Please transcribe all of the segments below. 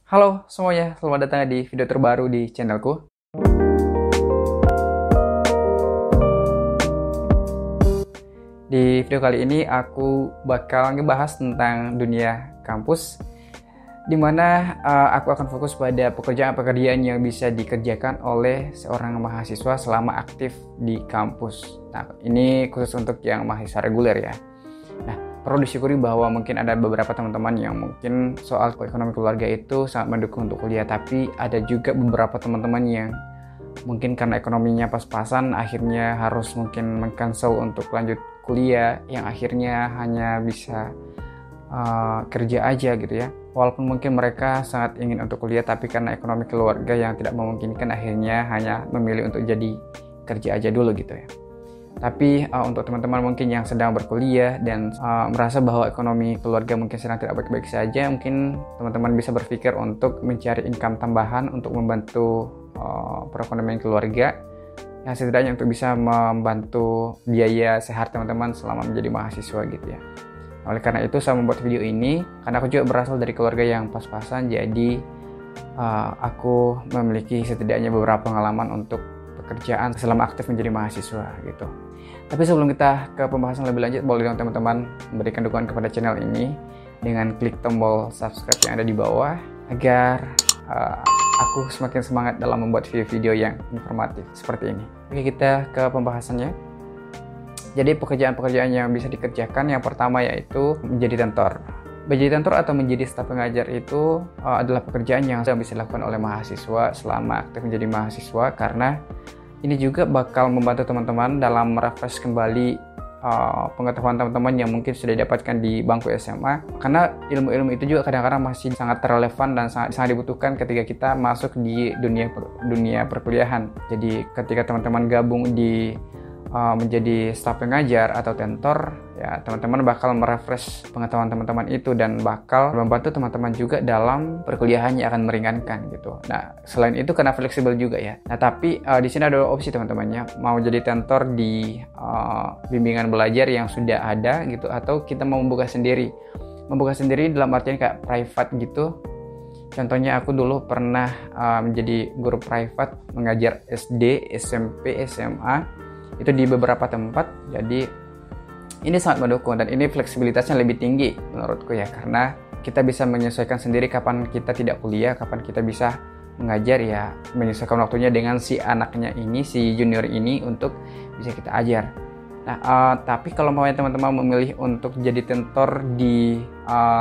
Halo semuanya, selamat datang di video terbaru di channelku. Di video kali ini aku bakal ngebahas tentang dunia kampus, dimana aku akan fokus pada pekerjaan-pekerjaan yang bisa dikerjakan oleh seorang mahasiswa selama aktif di kampus. Nah, ini khusus untuk yang mahasiswa reguler ya. Nah, perlu disyukuri bahwa mungkin ada beberapa teman-teman yang mungkin soal ekonomi keluarga itu sangat mendukung untuk kuliah, tapi ada juga beberapa teman-teman yang mungkin karena ekonominya pas-pasan akhirnya harus mungkin meng-cancel untuk lanjut kuliah, yang akhirnya hanya bisa kerja aja gitu ya. Walaupun mungkin mereka sangat ingin untuk kuliah, tapi karena ekonomi keluarga yang tidak memungkinkan akhirnya hanya memilih untuk jadi kerja aja dulu gitu ya. Tapi untuk teman-teman mungkin yang sedang berkuliah dan merasa bahwa ekonomi keluarga mungkin sedang tidak baik-baik saja, mungkin teman-teman bisa berpikir untuk mencari income tambahan untuk membantu perekonomian keluarga, yang setidaknya untuk bisa membantu biaya sehat teman-teman selama menjadi mahasiswa gitu ya. Oleh karena itu saya membuat video ini, karena aku juga berasal dari keluarga yang pas-pasan, jadi aku memiliki setidaknya beberapa pengalaman untuk pekerjaan selama aktif menjadi mahasiswa gitu. Tapi sebelum kita ke pembahasan lebih lanjut, boleh dong teman-teman memberikan dukungan kepada channel ini dengan klik tombol subscribe yang ada di bawah agar aku semakin semangat dalam membuat video-video yang informatif seperti ini. Oke, kita ke pembahasannya. Jadi pekerjaan-pekerjaan yang bisa dikerjakan, yang pertama yaitu menjadi tentor. Menjadi tentor atau menjadi staf pengajar itu adalah pekerjaan yang bisa dilakukan oleh mahasiswa selama aktif menjadi mahasiswa, karena ini juga bakal membantu teman-teman dalam merefresh kembali pengetahuan teman-teman yang mungkin sudah didapatkan di bangku SMA, karena ilmu-ilmu itu juga kadang-kadang masih sangat relevan dan sangat dibutuhkan ketika kita masuk di dunia perkuliahan. Jadi ketika teman-teman gabung di menjadi staf pengajar atau tentor, ya teman-teman bakal merefresh pengetahuan teman-teman itu dan bakal membantu teman-teman juga dalam perkuliahannya, akan meringankan gitu. Nah, selain itu karena fleksibel juga ya. Nah, tapi di sini ada opsi teman-temannya, mau jadi tentor di bimbingan belajar yang sudah ada gitu, atau kita mau membuka sendiri. Membuka sendiri dalam artian kayak private gitu. Contohnya aku dulu pernah menjadi guru private mengajar SD, SMP, SMA itu di beberapa tempat. Jadi ini sangat mendukung dan ini fleksibilitasnya lebih tinggi menurutku ya, karena kita bisa menyesuaikan sendiri kapan kita tidak kuliah, kapan kita bisa mengajar ya, menyesuaikan waktunya dengan si anaknya ini, si junior ini untuk bisa kita ajar. Nah, tapi kalau mau teman-teman memilih untuk jadi tentor di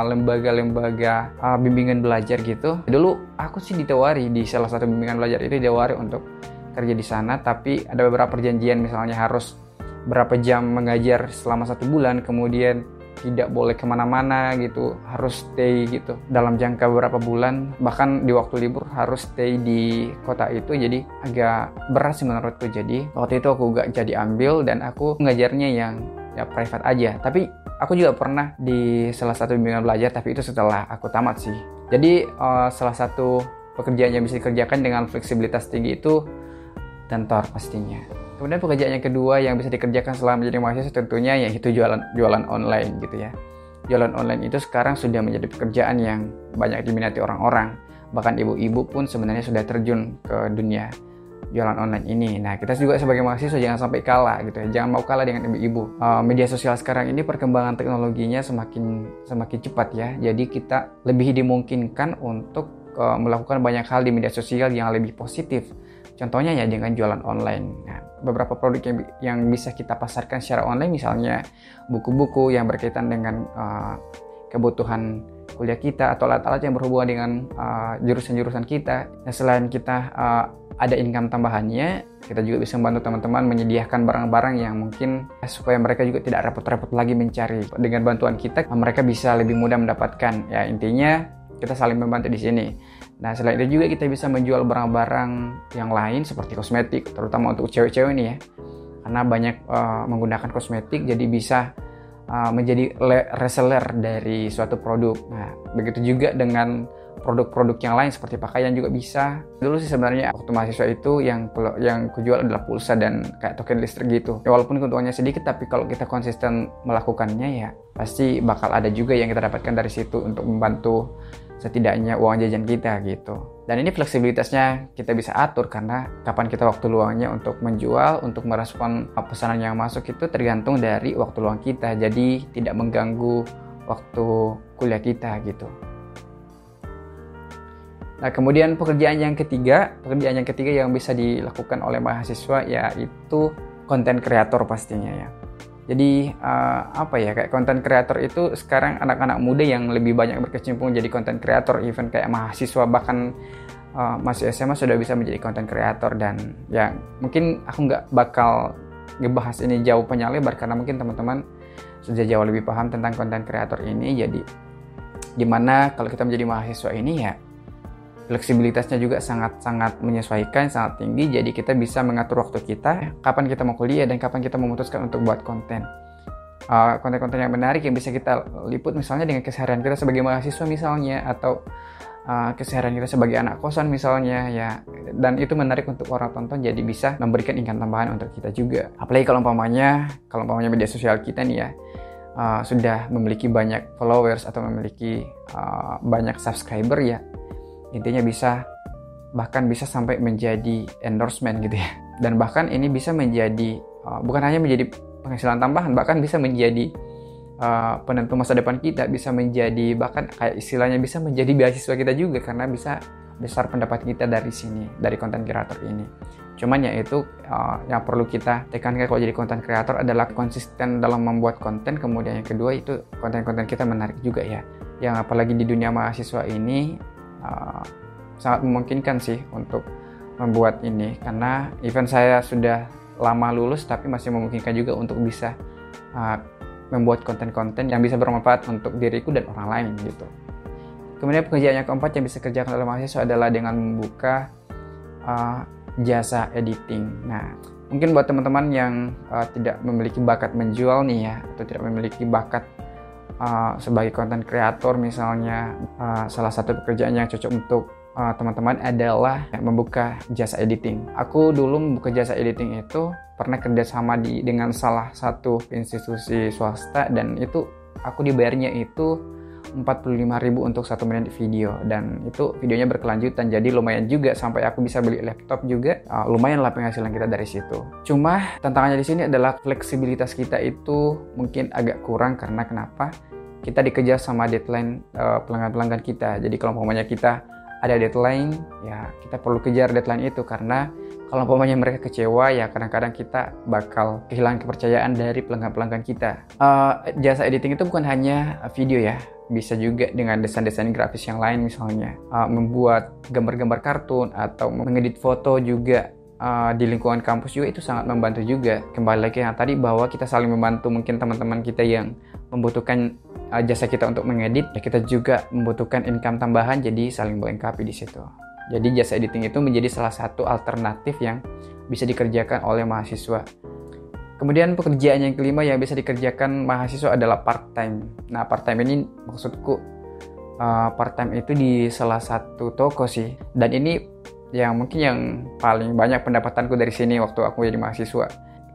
lembaga-lembaga bimbingan belajar gitu, dulu aku sih ditawari di salah satu bimbingan belajar itu, ditawari untuk kerja di sana, tapi ada beberapa perjanjian, misalnya harus berapa jam mengajar selama 1 bulan, kemudian tidak boleh kemana-mana gitu, harus stay gitu dalam jangka beberapa bulan, bahkan di waktu libur harus stay di kota itu. Jadi agak berat sih menurutku. Jadi waktu itu aku gak jadi ambil dan aku mengajarnya yang ya private aja. Tapi aku juga pernah di salah satu bimbingan belajar, tapi itu setelah aku tamat sih. Jadi salah satu pekerjaan yang bisa dikerjakan dengan fleksibilitas tinggi itu tentor pastinya. Kemudian pekerjaan yang kedua yang bisa dikerjakan selama menjadi mahasiswa tentunya yaitu jualan online gitu ya. Jualan online itu sekarang sudah menjadi pekerjaan yang banyak diminati orang-orang. Bahkan ibu-ibu pun sebenarnya sudah terjun ke dunia jualan online ini. Nah, kita juga sebagai mahasiswa jangan sampai kalah gitu ya. Jangan mau kalah dengan ibu-ibu. Media sosial sekarang ini perkembangan teknologinya semakin cepat ya. Jadi kita lebih dimungkinkan untuk melakukan banyak hal di media sosial yang lebih positif. Contohnya ya dengan jualan online. Nah, beberapa produk yang bisa kita pasarkan secara online, misalnya buku-buku yang berkaitan dengan kebutuhan kuliah kita, atau alat-alat yang berhubungan dengan jurusan-jurusan kita. Nah, selain kita ada income tambahannya, kita juga bisa membantu teman-teman menyediakan barang-barang yang mungkin supaya mereka juga tidak repot-repot lagi mencari. Dengan bantuan kita, mereka bisa lebih mudah mendapatkan. Ya, intinya kita saling membantu di sini. Nah, selain itu juga kita bisa menjual barang-barang yang lain seperti kosmetik, terutama untuk cewek-cewek nih ya. Karena banyak menggunakan kosmetik, jadi bisa menjadi reseller dari suatu produk. Nah, begitu juga dengan produk-produk yang lain seperti pakaian juga bisa. Dulu sih sebenarnya waktu mahasiswa itu yang kujual adalah pulsa dan kayak token listrik gitu. Ya, walaupun keuntungannya sedikit, tapi kalau kita konsisten melakukannya ya pasti bakal ada juga yang kita dapatkan dari situ untuk membantu setidaknya uang jajan kita gitu. Dan ini fleksibilitasnya kita bisa atur karena kapan kita waktu luangnya untuk menjual, untuk merespon pesanan yang masuk itu tergantung dari waktu luang kita. Jadi tidak mengganggu waktu kuliah kita gitu. Nah, kemudian pekerjaan yang ketiga yang bisa dilakukan oleh mahasiswa yaitu konten kreator pastinya ya. Jadi kayak konten kreator itu sekarang anak-anak muda yang lebih banyak berkecimpung jadi konten kreator, even kayak mahasiswa bahkan masih SMA sudah bisa menjadi konten kreator. Dan ya mungkin aku nggak bakal ngebahas ini jauh panjang lebar karena mungkin teman-teman sudah jauh lebih paham tentang konten kreator ini. Jadi dimana kalau kita menjadi mahasiswa ini ya fleksibilitasnya juga sangat menyesuaikan, sangat tinggi. Jadi kita bisa mengatur waktu kita, kapan kita mau kuliah dan kapan kita memutuskan untuk buat konten. Konten-konten yang menarik yang bisa kita liput misalnya dengan keseharian kita sebagai mahasiswa misalnya, atau keseharian kita sebagai anak kosan misalnya ya. Dan itu menarik untuk orang tonton, jadi bisa memberikan income tambahan untuk kita juga. Apalagi kalau umpamanya media sosial kita nih ya sudah memiliki banyak followers atau memiliki banyak subscriber ya. Intinya bahkan bisa sampai menjadi endorsement gitu ya. Dan bahkan ini bisa menjadi bukan hanya menjadi penghasilan tambahan, bahkan bisa menjadi penentu masa depan kita, bisa menjadi bahkan kayak istilahnya bisa menjadi beasiswa kita juga karena bisa besar pendapat kita dari sini, dari konten kreator ini. Cuman ya itu yang perlu kita tekankan kalau jadi konten kreator adalah konsisten dalam membuat konten. Kemudian yang kedua itu konten-konten kita menarik juga ya. Yang apalagi di dunia mahasiswa ini sangat memungkinkan sih untuk membuat ini, karena event saya sudah lama lulus tapi masih memungkinkan juga untuk bisa membuat konten-konten yang bisa bermanfaat untuk diriku dan orang lain gitu. Kemudian pekerjaan yang keempat yang bisa kerjakan oleh mahasiswa adalah dengan membuka jasa editing. Nah, mungkin buat teman-teman yang tidak memiliki bakat menjual nih ya, atau tidak memiliki bakat sebagai konten kreator misalnya, salah satu pekerjaan yang cocok untuk teman-teman adalah membuka jasa editing. Aku dulu membuka jasa editing itu pernah kerjasama dengan salah satu institusi swasta, dan itu aku dibayarnya itu 45.000 untuk 1 menit video, dan itu videonya berkelanjutan, jadi lumayan juga sampai aku bisa beli laptop juga. Lumayan lah penghasilan kita dari situ. Cuma tantangannya di sini adalah fleksibilitas kita itu mungkin agak kurang karena kenapa? Kita dikejar sama deadline pelanggan-pelanggan kita. Jadi kalau umpamanya kita ada deadline, ya kita perlu kejar deadline itu, karena kalau umpamanya mereka kecewa ya kadang-kadang kita bakal kehilangan kepercayaan dari pelanggan-pelanggan kita. Jasa editing itu bukan hanya video ya, bisa juga dengan desain-desain grafis yang lain misalnya, membuat gambar-gambar kartun atau mengedit foto juga. Di lingkungan kampus juga itu sangat membantu juga. Kembali lagi yang tadi bahwa kita saling membantu, mungkin teman-teman kita yang membutuhkan jasa kita untuk mengedit, ya kita juga membutuhkan income tambahan, jadi saling melengkapi di situ. Jadi jasa editing itu menjadi salah satu alternatif yang bisa dikerjakan oleh mahasiswa. Kemudian pekerjaan yang kelima yang bisa dikerjakan mahasiswa adalah part-time. Nah, part-time ini maksudku part-time itu di salah satu toko sih. Dan ini yang mungkin yang paling banyak pendapatanku dari sini waktu aku jadi mahasiswa.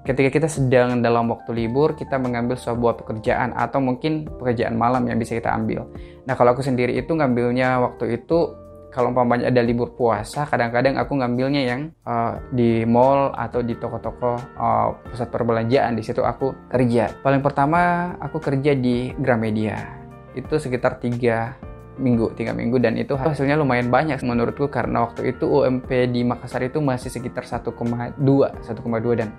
Ketika kita sedang dalam waktu libur, kita mengambil sebuah pekerjaan atau mungkin pekerjaan malam yang bisa kita ambil. Nah, kalau aku sendiri itu ngambilnya waktu itu, kalau umpamanya ada libur puasa, kadang-kadang aku ngambilnya yang di mall atau di toko-toko pusat perbelanjaan. Di situ aku kerja. Paling pertama aku kerja di Gramedia. Itu sekitar 3 minggu, dan itu hasilnya lumayan banyak menurutku karena waktu itu UMP di Makassar itu masih sekitar 1,2 dan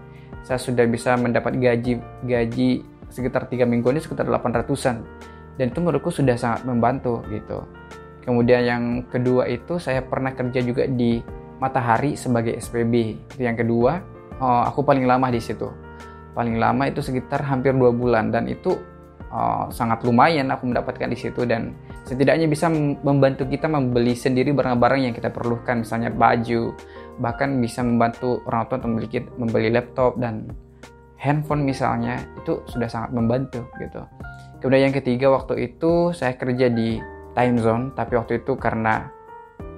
saya sudah bisa mendapat gaji sekitar 3 minggu ini sekitar 800-an, dan itu menurutku sudah sangat membantu gitu. Kemudian yang kedua itu saya pernah kerja juga di Matahari sebagai SPB. Itu yang kedua. Aku paling lama di situ. Paling lama itu sekitar hampir 2 bulan, dan itu sangat lumayan aku mendapatkan di situ, dan setidaknya bisa membantu kita membeli sendiri barang-barang yang kita perlukan, misalnya baju, bahkan bisa membantu orang tua untuk membeli laptop dan handphone misalnya. Itu sudah sangat membantu gitu. Kemudian yang ketiga, waktu itu saya kerja di Time Zone, tapi waktu itu karena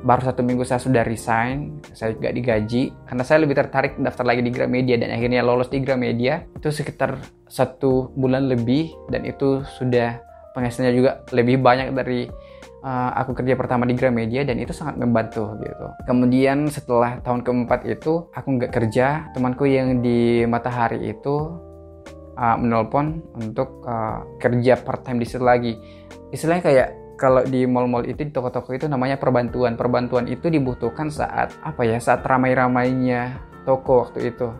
baru 1 minggu saya sudah resign, saya gak digaji karena saya lebih tertarik daftar lagi di Gramedia, dan akhirnya lolos di Gramedia itu sekitar 1 bulan lebih, dan itu sudah penghasilannya juga lebih banyak dari aku kerja pertama di Gramedia dan itu sangat membantu gitu. Kemudian setelah tahun keempat itu aku nggak kerja, temanku yang di Matahari itu menelpon untuk kerja part time di situ lagi. Istilahnya kayak kalau di mall-mall itu, di toko-toko itu namanya perbantuan. Perbantuan itu dibutuhkan saat saat ramai-ramainya toko waktu itu.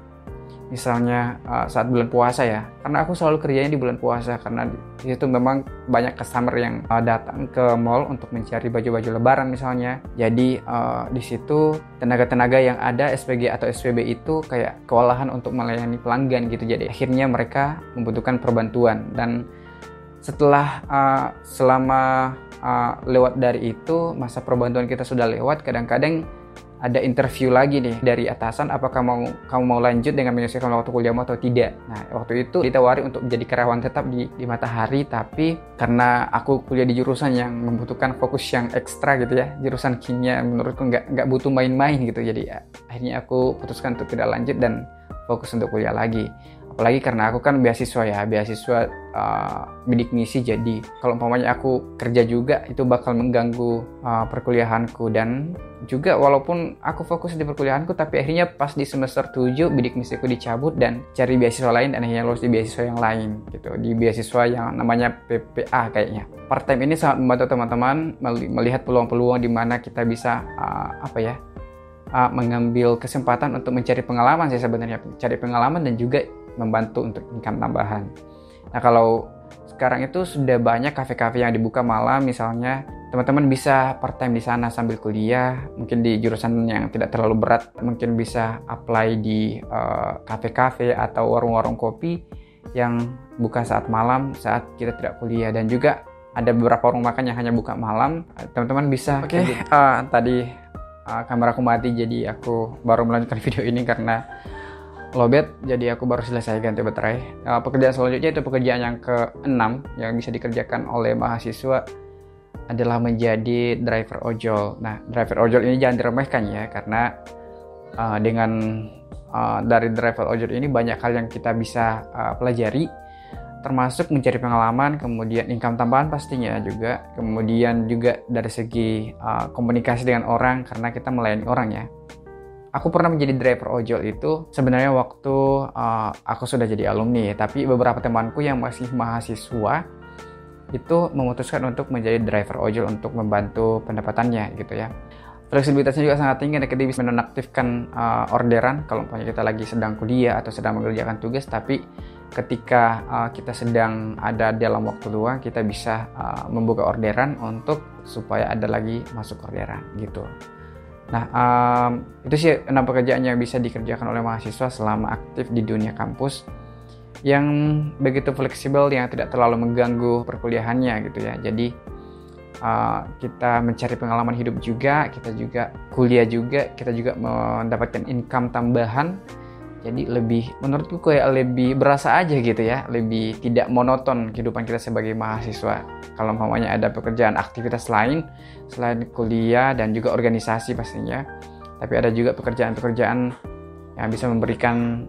Misalnya saat bulan puasa ya, karena aku selalu kerjanya di bulan puasa karena di situ memang banyak customer yang datang ke mall untuk mencari baju-baju lebaran misalnya. Jadi di situ tenaga-tenaga yang ada SPG atau SPB itu kayak kewalahan untuk melayani pelanggan gitu. Jadi akhirnya mereka membutuhkan perbantuan, dan setelah selama lewat dari itu, masa perbantuan kita sudah lewat, kadang-kadang ada interview lagi nih dari atasan, apakah kamu mau lanjut dengan menyelesaikan waktu kuliahmu atau tidak. Nah, waktu itu ditawari untuk menjadi karyawan tetap di Matahari, tapi karena aku kuliah di jurusan yang membutuhkan fokus yang ekstra gitu ya, jurusan kimia, menurutku nggak butuh main-main gitu, jadi akhirnya aku putuskan untuk tidak lanjut dan fokus untuk kuliah lagi. Apalagi karena aku kan beasiswa bidik misi, jadi kalau umpamanya aku kerja juga itu bakal mengganggu perkuliahanku. Dan juga walaupun aku fokus di perkuliahanku, tapi akhirnya pas di semester 7 bidik misiku dicabut dan cari beasiswa lain, dan akhirnya lulus di beasiswa yang lain gitu, di beasiswa yang namanya PPA kayaknya. Part time ini sangat membantu teman-teman melihat peluang-peluang di mana kita bisa mengambil kesempatan untuk mencari pengalaman sih sebenarnya, cari pengalaman dan juga membantu untuk income tambahan. Nah, kalau sekarang itu sudah banyak kafe-kafe yang dibuka malam misalnya, teman-teman bisa part time di sana sambil kuliah, mungkin di jurusan yang tidak terlalu berat, mungkin bisa apply di kafe-kafe atau warung-warung kopi yang buka saat malam saat kita tidak kuliah. Dan juga ada beberapa warung makan yang hanya buka malam, teman-teman bisa. Tadi kameraku mati, jadi aku baru melanjutkan video ini karena lowbat, jadi aku baru selesai ganti baterai. Pekerjaan selanjutnya itu pekerjaan yang ke-6 yang bisa dikerjakan oleh mahasiswa adalah menjadi driver ojol. Nah, driver ojol ini jangan diremehkan ya, karena dari driver ojol ini banyak hal yang kita bisa pelajari, termasuk mencari pengalaman, kemudian income tambahan pastinya juga, kemudian juga dari segi komunikasi dengan orang karena kita melayani orang ya. Aku pernah menjadi driver ojol itu sebenarnya waktu aku sudah jadi alumni, tapi beberapa temanku yang masih mahasiswa itu memutuskan untuk menjadi driver ojol untuk membantu pendapatannya gitu ya. Fleksibilitasnya juga sangat tinggi, dan kita bisa menonaktifkan orderan kalau kita lagi sedang kuliah atau sedang mengerjakan tugas, tapi ketika kita sedang ada dalam waktu luang, kita bisa membuka orderan untuk supaya ada lagi masuk orderan gitu. Nah, itu sih 6 pekerjaan yang bisa dikerjakan oleh mahasiswa selama aktif di dunia kampus, yang begitu fleksibel, yang tidak terlalu mengganggu perkuliahannya gitu ya. Jadi kita mencari pengalaman hidup juga, kita juga kuliah juga, kita juga mendapatkan income tambahan. Jadi menurutku kayak lebih berasa aja gitu ya, lebih tidak monoton kehidupan kita sebagai mahasiswa. Kalau umpamanya ada pekerjaan aktivitas lain selain kuliah dan juga organisasi pastinya, tapi ada juga pekerjaan-pekerjaan yang bisa memberikan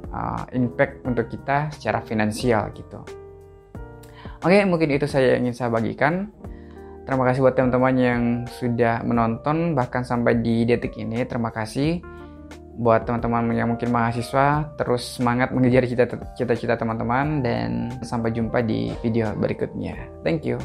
impact untuk kita secara finansial gitu. Oke, mungkin itu saya ingin saya bagikan. Terima kasih buat teman-teman yang sudah menonton bahkan sampai di detik ini. Terima kasih. Buat teman-teman yang mungkin mahasiswa, terus semangat mengejar cita-cita teman-teman, dan sampai jumpa di video berikutnya. Thank you.